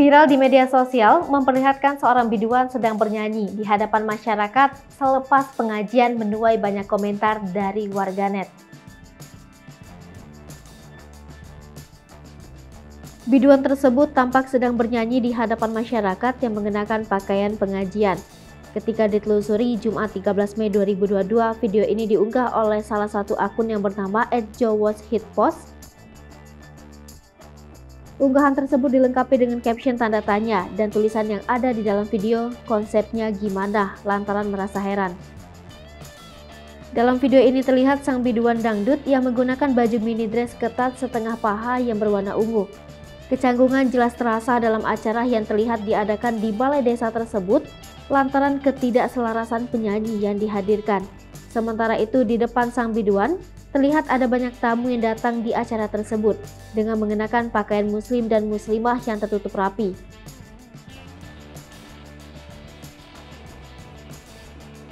Viral di media sosial memperlihatkan seorang biduan sedang bernyanyi di hadapan masyarakat selepas pengajian menuai banyak komentar dari warganet. Biduan tersebut tampak sedang bernyanyi di hadapan masyarakat yang mengenakan pakaian pengajian. Ketika ditelusuri Jumat 13 Mei 2022, video ini diunggah oleh salah satu akun yang bernama @jowatchhitpost. Unggahan tersebut dilengkapi dengan caption tanda tanya dan tulisan yang ada di dalam video, konsepnya gimana, lantaran merasa heran. Dalam video ini terlihat sang biduan dangdut yang menggunakan baju mini dress ketat setengah paha yang berwarna ungu. Kecanggungan jelas terasa dalam acara yang terlihat diadakan di balai desa tersebut lantaran ketidakselarasan penyanyi yang dihadirkan. Sementara itu di depan sang biduan, terlihat ada banyak tamu yang datang di acara tersebut dengan mengenakan pakaian muslim dan muslimah yang tertutup rapi.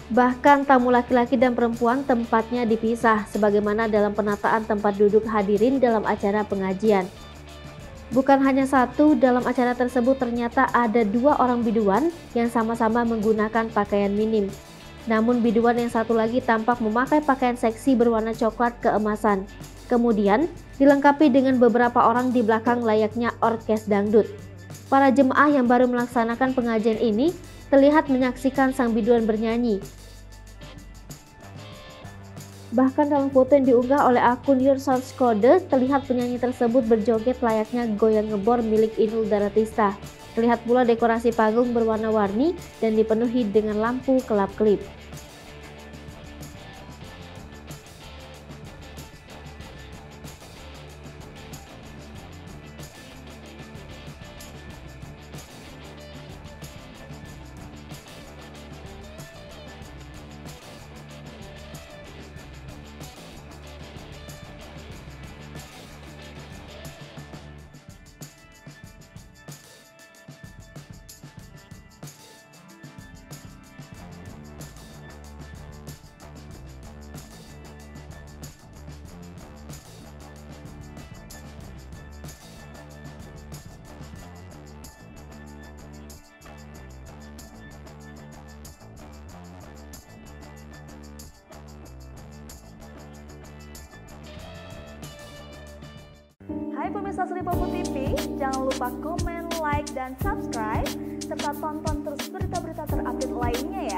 Bahkan tamu laki-laki dan perempuan tempatnya dipisah sebagaimana dalam penataan tempat duduk hadirin dalam acara pengajian. Bukan hanya satu, dalam acara tersebut ternyata ada dua orang biduan yang sama-sama menggunakan pakaian minim. Namun biduan yang satu lagi tampak memakai pakaian seksi berwarna coklat keemasan. Kemudian dilengkapi dengan beberapa orang di belakang layaknya orkes dangdut. Para jemaah yang baru melaksanakan pengajian ini terlihat menyaksikan sang biduan bernyanyi. Bahkan dalam foto yang diunggah oleh akun YourSourceCode, terlihat penyanyi tersebut berjoget layaknya goyang ngebor milik Inul Daratista. Terlihat pula dekorasi panggung berwarna-warni dan dipenuhi dengan lampu kelap-kelip. Hai pemirsa Sri Popo TV, jangan lupa komen, like, dan subscribe, serta tonton terus berita-berita terupdate lainnya ya.